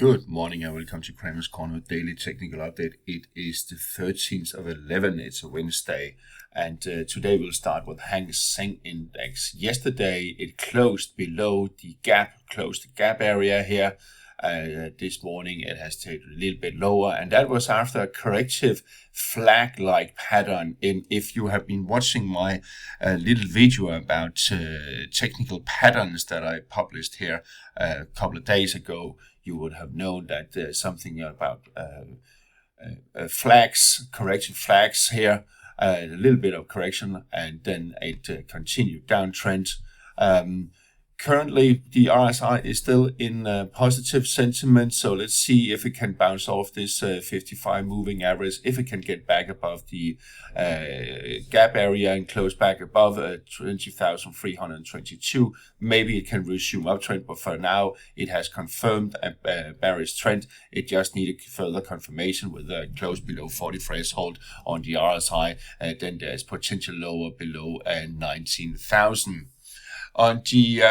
Good morning and welcome to Kramer's Corner Daily Technical Update. It is the 13th of 11. It's a Wednesday, and today we'll start with Seng index. Yesterday it closed below the gap, area here. This morning it has taken a little bit lower, and that was after a corrective flag-like pattern. If you have been watching my little video about technical patterns that I published here a couple of days ago, you would have known that there's something about corrective flags here, a little bit of correction, and then it continued downtrend. Currently, the RSI is still in positive sentiment, so let's see if it can bounce off this 55 moving average, if it can get back above the gap area and close back above 20,322. Maybe it can resume uptrend, but for now, it has confirmed a bearish trend. It just needed further confirmation with a close below 40 threshold on the RSI, then there's potential lower below 19,000. On the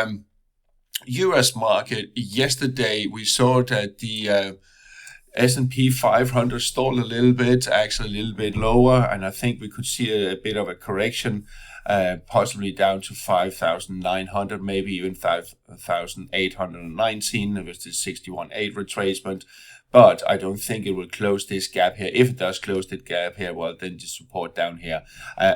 US market, yesterday we saw that the S&P 500 stalled a little bit, actually a little bit lower, and I think we could see a bit of a correction, possibly down to 5,900, maybe even 5,819 with the 61.8 retracement. But I don't think it will close this gap here. If it does close that gap here, well, then the support down here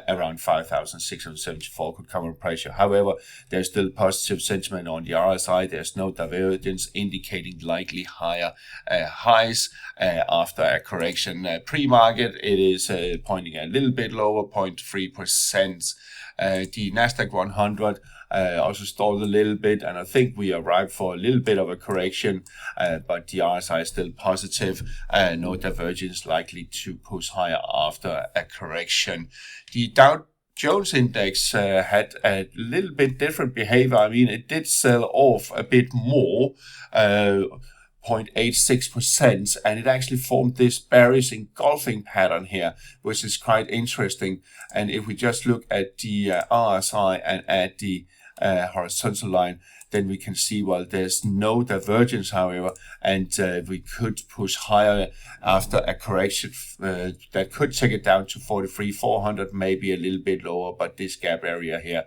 around 5,674 could come under pressure. However, there's still positive sentiment on the RSI. There's no divergence indicating likely higher highs after a correction. Pre-market, it is pointing a little bit lower, 0.3%. The Nasdaq 100 also stalled a little bit, and I think we arrived for a little bit of a correction, but the RSI is still positive. No divergence likely to push higher after a correction. The Dow Jones index had a little bit different behavior. I mean, it did sell off a bit more, 0.86%, and it actually formed this bearish engulfing pattern here, which is quite interesting. And if we just look at the RSI and at the horizontal line, then we can see, well, there's no divergence, however, and we could push higher after a correction that could take it down to 43,400, maybe a little bit lower, but this gap area here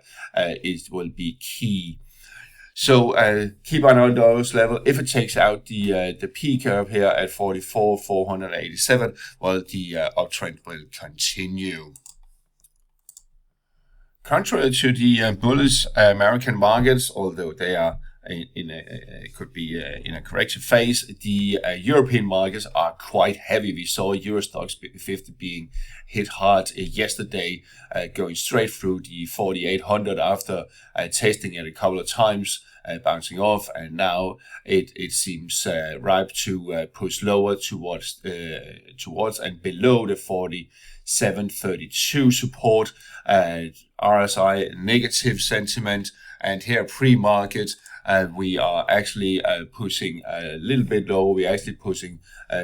will be key. So keep on those level. If it takes out the P curve here at 44,487, well, the uptrend will continue. Contrary to the bullish American markets, although they are in a correction phase, the European markets are quite heavy. We saw EUROSTOXX 50 being hit hard yesterday, going straight through the 4,800 after testing it a couple of times, bouncing off, and now it seems ripe to push lower towards and below the 47.32 support. RSI negative sentiment, and here pre-market we are actually pushing a little bit low. We're actually pushing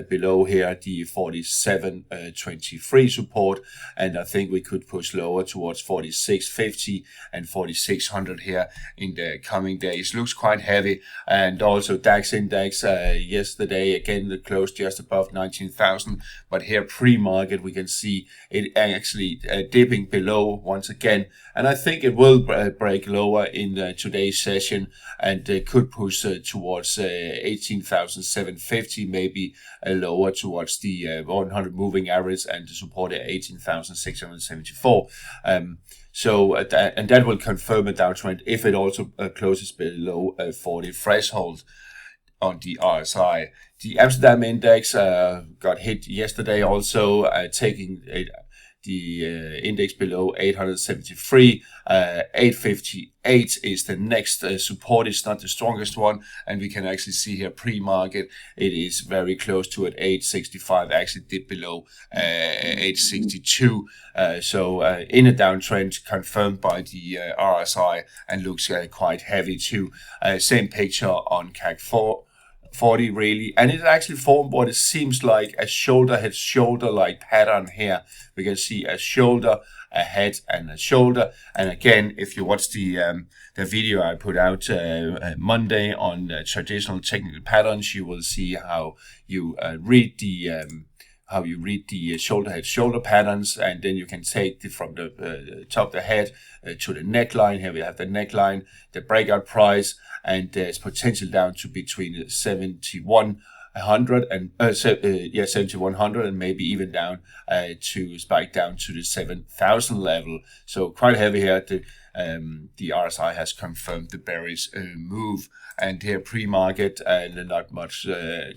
below here the 47.23 support, and I think we could push lower towards 46.50 and 4600 here in the coming days. Looks quite heavy. And also DAX index yesterday again closed just above 19,000, but here pre-market we can see it actually dipping below once again, and I think it will break lower in today's session, and could push towards 18,750, maybe lower towards the 100 moving average, and the support at 18,674. So and that will confirm a downtrend if it also closes below 40 threshold. On the RSI, the Amsterdam index got hit yesterday, also taking the index below 873. 858 is the next support. It's not the strongest one, and we can actually see here pre-market it is very close to at 865, actually dipped below 862. So in a downtrend confirmed by the RSI, and looks quite heavy too. Same picture on CAC 4. 40 really, and it actually formed what it seems like a shoulder head shoulder like pattern here. We can see a shoulder, a head, and a shoulder. And again, if you watch the video I put out Monday on traditional technical patterns, you will see how you read the shoulder head shoulder patterns, and then you can take from the top of the head to the neckline. Here we have the neckline, the breakout price, and there's potential down to between 7,100 and 7,100, and maybe even down to spike down to the 7,000 level. So quite heavy here. The RSI has confirmed the bearish move, and here pre-market not much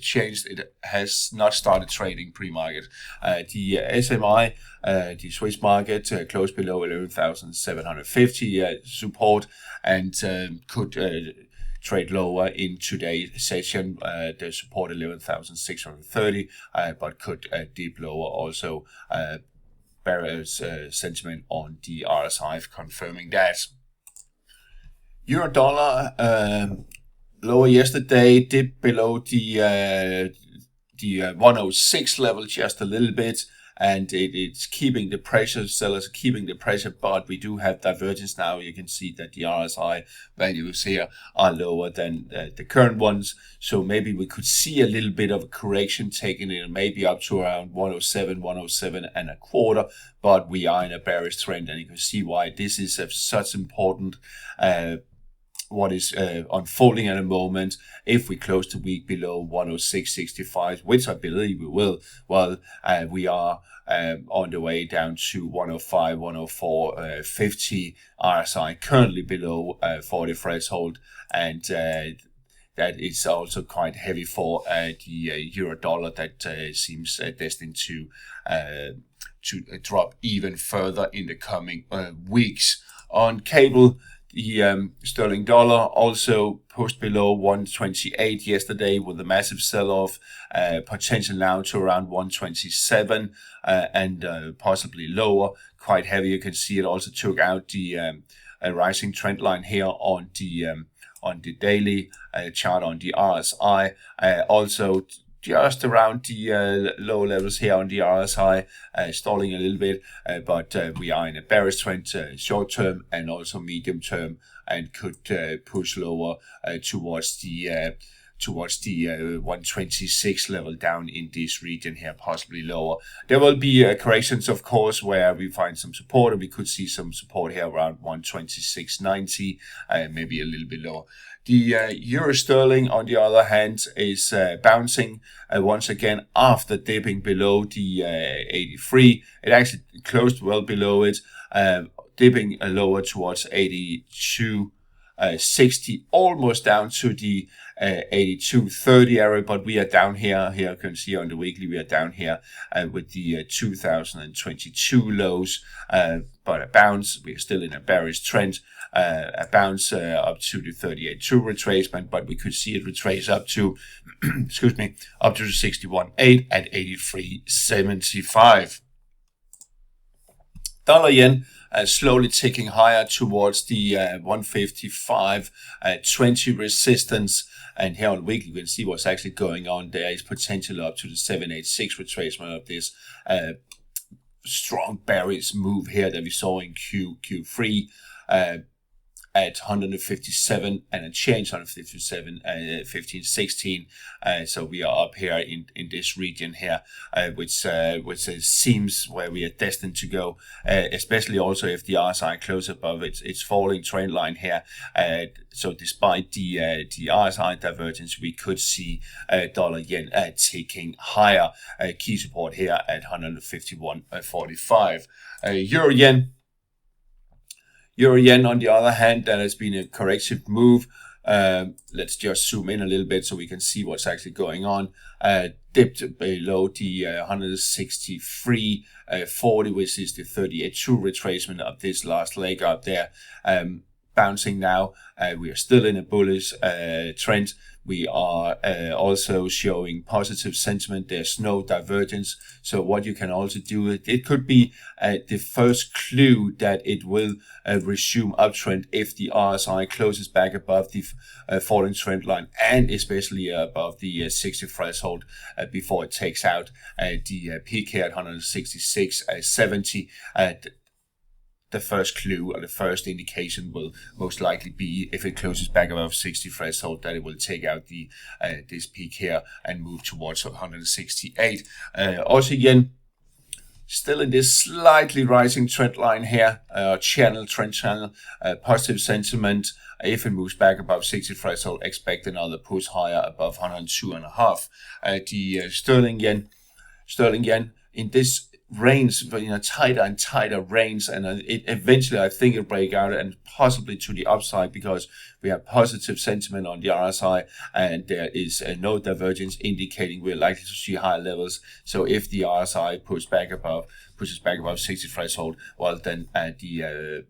changed. It has not started trading pre-market. The SMI, the Swiss market, closed below 11,750 support, and could trade lower in today's session. The support 11,630, but could dip lower also. Bearish sentiment on the RSI confirming that. Euro dollar lower yesterday, dipped below the 106 level just a little bit, and it's keeping the pressure. Sellers are keeping the pressure, but we do have divergence now. You can see that the RSI values here are lower than the current ones, so maybe we could see a little bit of a correction taking it maybe up to around 107 and a quarter, but we are in a bearish trend, and you can see why this is such important what is unfolding at the moment. If we close the week below 106.65, which I believe we will, well, we are on the way down to 105, 104.50 RSI, currently below 40 threshold, and that is also quite heavy for the euro dollar that seems destined to drop even further in the coming weeks. On cable, the sterling dollar also pushed below 128 yesterday with a massive sell-off, potential now to around 127 and possibly lower, quite heavy. You can see it also took out the rising trend line here on the daily chart on the RSI, also just around the low levels here on the RSI, stalling a little bit, but we are in a bearish trend short term and also medium term, and could push lower towards the 126 level down in this region here, possibly lower. There will be corrections, of course, where we find some support, and we could see some support here around 126.90, maybe a little bit lower. The euro sterling, on the other hand, is bouncing once again after dipping below the 83. It actually closed well below it, dipping lower towards 82.60, almost down to the 82.30 area, but we are down here. Here you can see on the weekly we are down here with the 2022 lows, but a bounce. We are still in a bearish trend. A bounce up to the 38.2 retracement, but we could see it retrace up to, excuse me, up to the 61.8 at 83.75. Dollar yen slowly ticking higher towards the 155.20 resistance, and here on weekly we can see what's actually going on. There is potential up to the 786 retracement of this strong bearish move here that we saw in Q3. At 157 and a change, 157, 1516. So we are up here in this region here, which seems where we are destined to go, especially also if the RSI closes above its falling trend line here. So despite the RSI divergence, we could see dollar yen ticking higher. Key support here at 151.45. Euro yen. Euro yen, on the other hand, that has been a corrective move. Let's just zoom in a little bit so we can see what's actually going on. Dipped below the 163.40, which is the 38.2 retracement of this last leg up there. Bouncing now. We are still in a bullish trend. We are also showing positive sentiment. There's no divergence. So what you can also do, it could be the first clue that it will resume uptrend if the RSI closes back above the falling trend line, and especially above the 60 threshold before it takes out the peak here at 166.70. The first clue or the first indication will most likely be, if it closes back above 60 threshold, that it will take out the this peak here and move towards 168. Also again, still in this slightly rising trend line here, trend channel, positive sentiment. If it moves back above 60 threshold, expect another push higher above 102.5. The sterling yen in this range, tighter and tighter range, and it eventually, I think, it'll break out and possibly to the upside, because we have positive sentiment on the RSI and there is no divergence indicating we're likely to see higher levels. So if the RSI pushes back above 60 threshold, well then the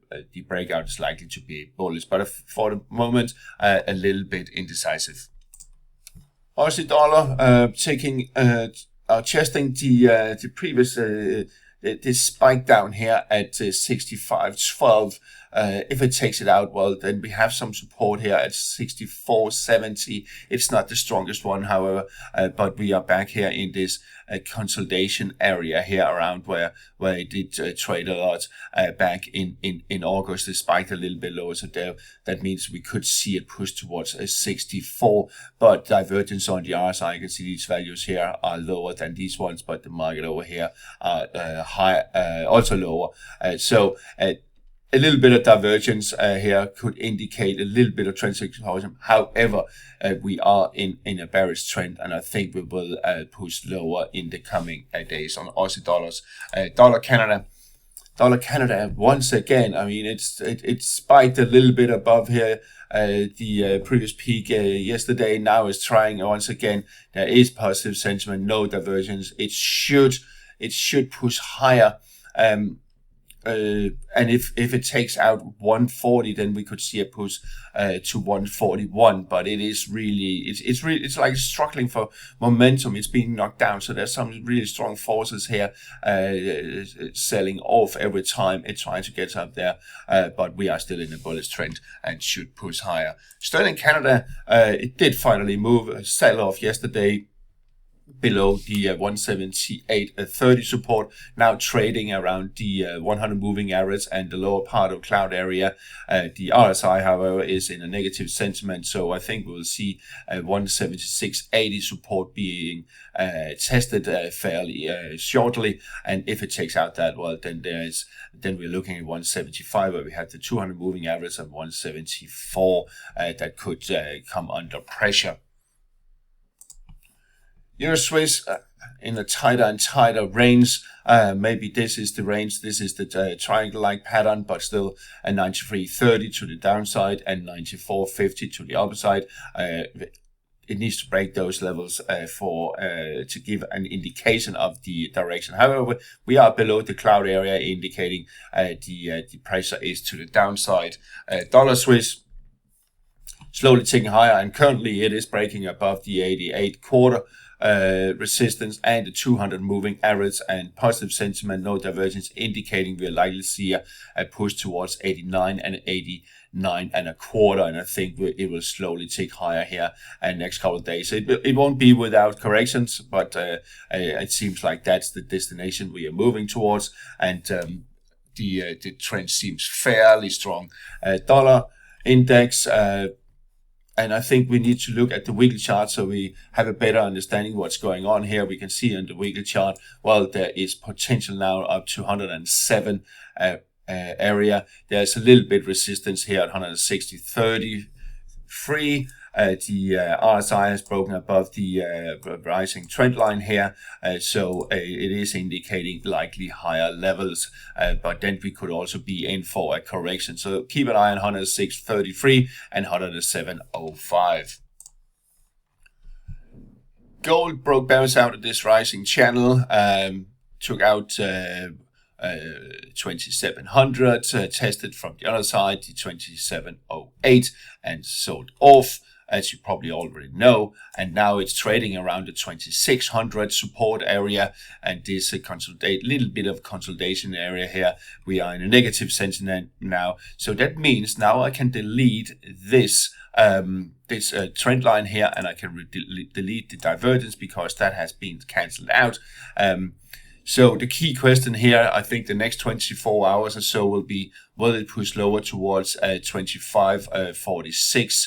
breakout is likely to be bullish, but for the moment a little bit indecisive. Aussie dollar testing the previous this spike down here at 65.12. If it takes it out, well, then we have some support here at 64.70. It's not the strongest one, however, but we are back here in this consolidation area here around where it did trade a lot back in August. It spiked a little bit lower, so that means we could see it push towards 64, but divergence on the RSI, you can see these values here are lower than these ones, but the market over here are also lower. So a little bit of divergence here could indicate a little bit of trend cyclicality. However, we are in a bearish trend, and I think we will push lower in the coming days on Aussie dollars. Dollar Canada, once again, I mean, it spiked a little bit above here the previous peak yesterday. Now it's trying once again. There is positive sentiment, no divergence. It should push higher. And if it takes out 140, then we could see a push to 141. But it is really, it's like struggling for momentum. It's being knocked down. So there's some really strong forces here selling off every time it tries to get up there. But we are still in a bullish trend and should push higher. Sterling Canada, it did finally move, sell off yesterday below the 178.30 support, now trading around the 100 moving average and the lower part of cloud area. The RSI, however, is in a negative sentiment, so I think we'll see 176.80 support being tested fairly shortly. And if it takes out that, well, then we're looking at 175, where we have the 200 moving average of 174 that could come under pressure. Euro Swiss in a tighter and tighter range. Maybe this is the range. This is the triangle-like pattern, but still a 93.30 to the downside and 94.50 to the upside. It needs to break those levels to give an indication of the direction. However, we are below the cloud area, indicating the pressure is to the downside. Dollar Swiss slowly ticking higher, and currently it is breaking above the 88.25 resistance and the 200 moving average, and positive sentiment, no divergence, indicating we're likely to see a push towards 89 and 89.25, and I think it will slowly tick higher here in the next couple of days. It won't be without corrections, but it seems like that's the destination we are moving towards, and the trend seems fairly strong. Dollar index, and I think we need to look at the weekly chart so we have a better understanding what's going on here. We can see on the weekly chart, well, there is potential now up to 107 area. There's a little bit resistance here at 160.33. The RSI has broken above the rising trend line here, so it is indicating likely higher levels, but then we could also be in for a correction. So keep an eye on 106.33 and 107.05. Gold broke bounce out of this rising channel, took out 2700, tested from the other side, the 2708, and sold off. as you probably already know, and now it's trading around the 2600 support area, and this little bit of consolidation area here. We are in a negative sentiment now, so that means now I can delete this trend line here, and I can delete the divergence because that has been cancelled out. So the key question here, I think the next 24 hours or so will be, will it push lower towards 25.46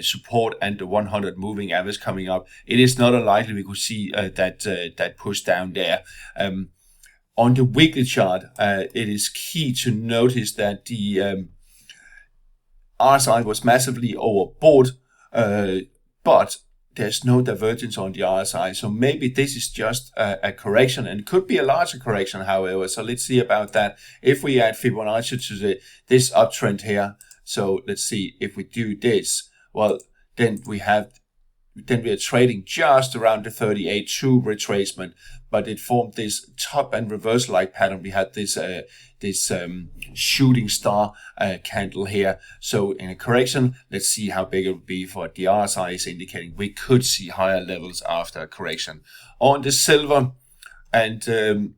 support and the 100 moving average coming up? It is not unlikely we could see that push down there. On the weekly chart, it is key to notice that the RSI was massively overbought, but there's no divergence on the RSI, so maybe this is just a correction, and it could be a larger correction, however. So let's see about that. If we add Fibonacci to this uptrend here, so let's see if we do this. Well, then we are trading just around the 38.2 retracement, but it formed this top and reversal-like pattern. We had this shooting star candle here. So in a correction, let's see how big it would be. For the RSI is indicating we could see higher levels after a correction. On the silver, and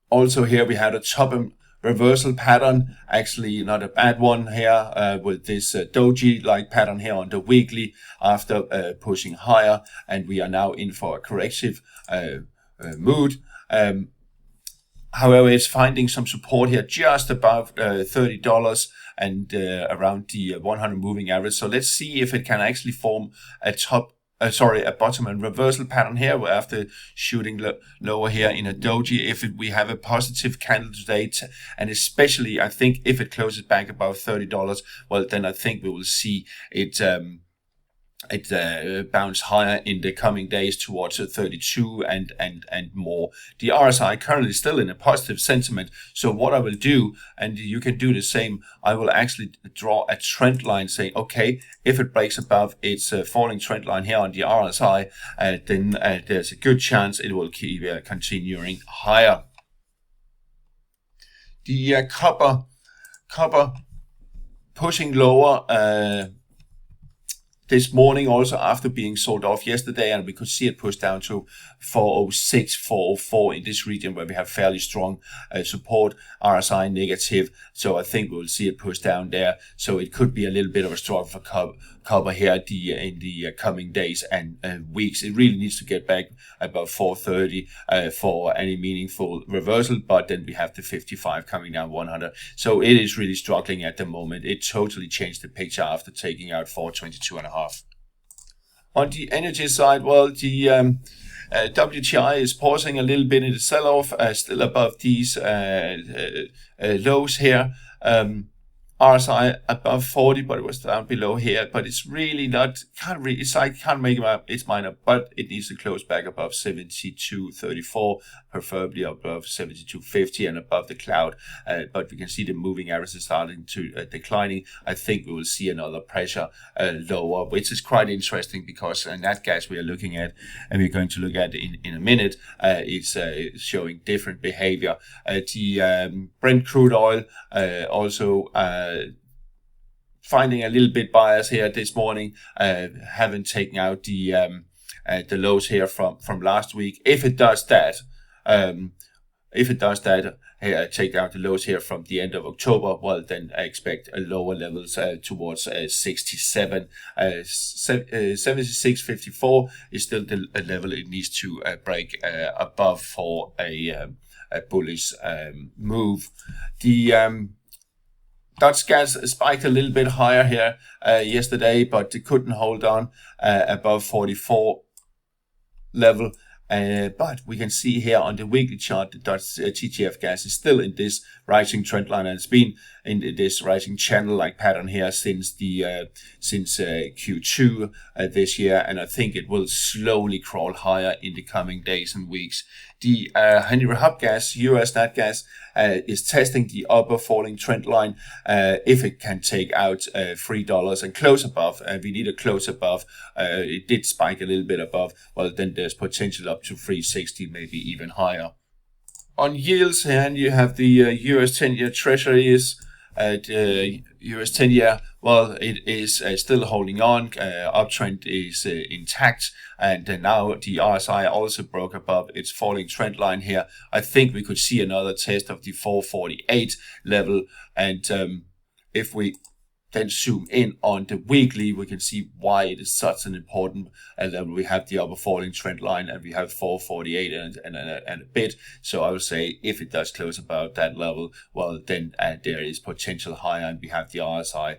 also here we had a top and reversal pattern, actually not a bad one here, with this doji-like pattern here on the weekly after pushing higher, and we are now in for a corrective mood. However, it's finding some support here just above $30 and around the 100 moving average. So let's see if it can actually form a bottom and reversal pattern here after shooting lower here in a doji. If we have a positive candle today, and especially I think if it closes back above $30, well, then I think we will see it bounce higher in the coming days towards 32 and more. The RSI currently still in a positive sentiment. So what I will do, and you can do the same, I will actually draw a trend line saying, okay, if it breaks above its falling trend line here on the RSI, then there's a good chance it will keep continuing higher. The copper pushing lower this morning, also after being sold off yesterday, and we could see it push down to 406, 404 in this region where we have fairly strong support, RSI negative. So I think we'll see it push down there. So it could be a little bit of a struggle for copper here in the coming days and weeks. It really needs to get back above 430 for any meaningful reversal, but then we have the 55 coming down 100. So it is really struggling at the moment. It totally changed the picture after taking out 422.5. On the energy side, well, the WTI is pausing a little bit in the sell-off, still above these lows here. RSI above 40, but it was down below here. But it's really not, can't make its mind up, but it needs to close back above 72.34, preferably above 72.50 and above the cloud. But we can see the moving average is starting to declining. I think we will see another pressure lower, which is quite interesting because that gas we are looking at, and we're going to look at in a minute, is showing different behavior. The Brent crude oil also finding a little bit bias here this morning, having taken out the lows here from last week. If it does that, take out the lows here from the end of October, well, then I expect lower levels towards 67. 76.54 is still the level it needs to break above for a bullish move. The Dutch gas spiked a little bit higher here yesterday, but it couldn't hold on above 44 level. But we can see here on the weekly chart, the Dutch TTF gas is still in this rising trend line, and it's been in this rising channel-like pattern here since Q2 this year, and I think it will slowly crawl higher in the coming days and weeks. The Henry Hub gas, US nat gas, is testing the upper falling trend line. If it can take out $3 and close above, we need a close above. It did spike a little bit above. Well, then there's potential up to 360, maybe even higher. On yields, and you have the US 10-year Treasury is US 10-year, well, it is still holding on. Uptrend is intact, and now the RSI also broke above its falling trend line here. I think we could see another test of the 448 level, and if we then zoom in on the weekly, we can see why it is such an important level. We have the upper falling trend line, and we have 448 and a bit. So I would say if it does close above that level, well, then there is potential higher, and we have the RSI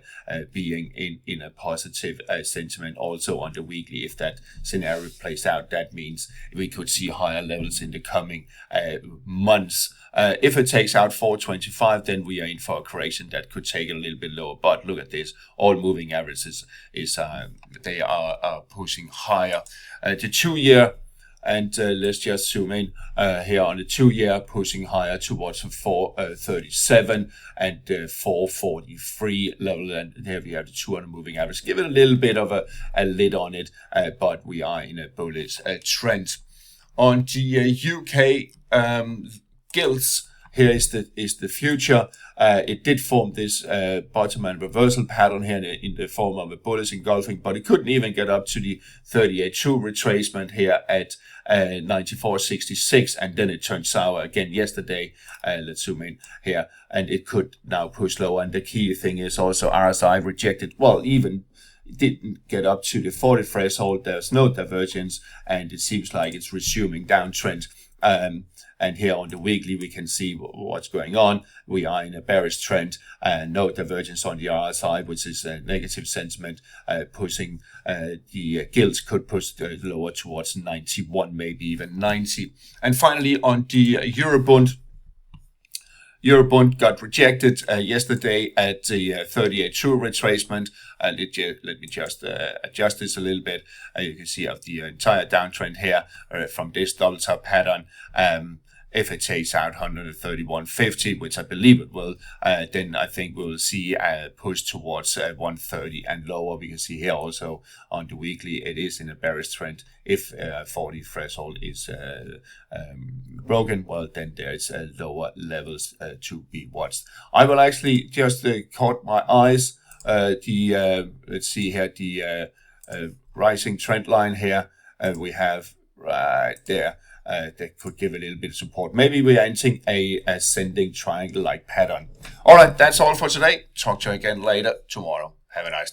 being in a positive sentiment also on the weekly. If that scenario plays out, that means we could see higher levels in the coming months. If it takes out 425, then we are in for a correction that could take it a little bit lower. But look at this, all moving averages they are pushing higher. The 2-year, and let's just zoom in here on the 2-year, pushing higher towards 437 and 443 level, and there we have the 200 moving average. Give it a little bit of a lid on it, but we are in a bullish trend. On the UK Gilts, here is the future. It did form this bottom and reversal pattern here in the form of a bullish engulfing, but it couldn't even get up to the 38.2 retracement here at 94.66, and then it turned sour again yesterday. Let's zoom in here, and it could now push lower. And the key thing is also RSI rejected, well, even didn't get up to the 40 threshold. There's no divergence, and it seems like it's resuming downtrend. And here on the weekly, we can see what's going on. We are in a bearish trend, and no divergence on the RSI, which is a negative sentiment, pushing the gilts could push lower towards 91, maybe even 90. And finally, on the EuroBund, EuroBund got rejected yesterday at the 38.2 retracement. Let me just adjust this a little bit. You can see of the entire downtrend here from this double top pattern. If it takes out 131.50, which I believe it will, then I think we'll see a push towards 130 and lower. We can see here also on the weekly, it is in a bearish trend. If 40 threshold is broken, well, then there's lower levels to be watched. I will actually just caught my eyes. Let's see here, the rising trend line here. We have right there. That could give a little bit of support. Maybe we are entering a ascending triangle-like pattern. All right, that's all for today. Talk to you again later tomorrow. Have a nice day.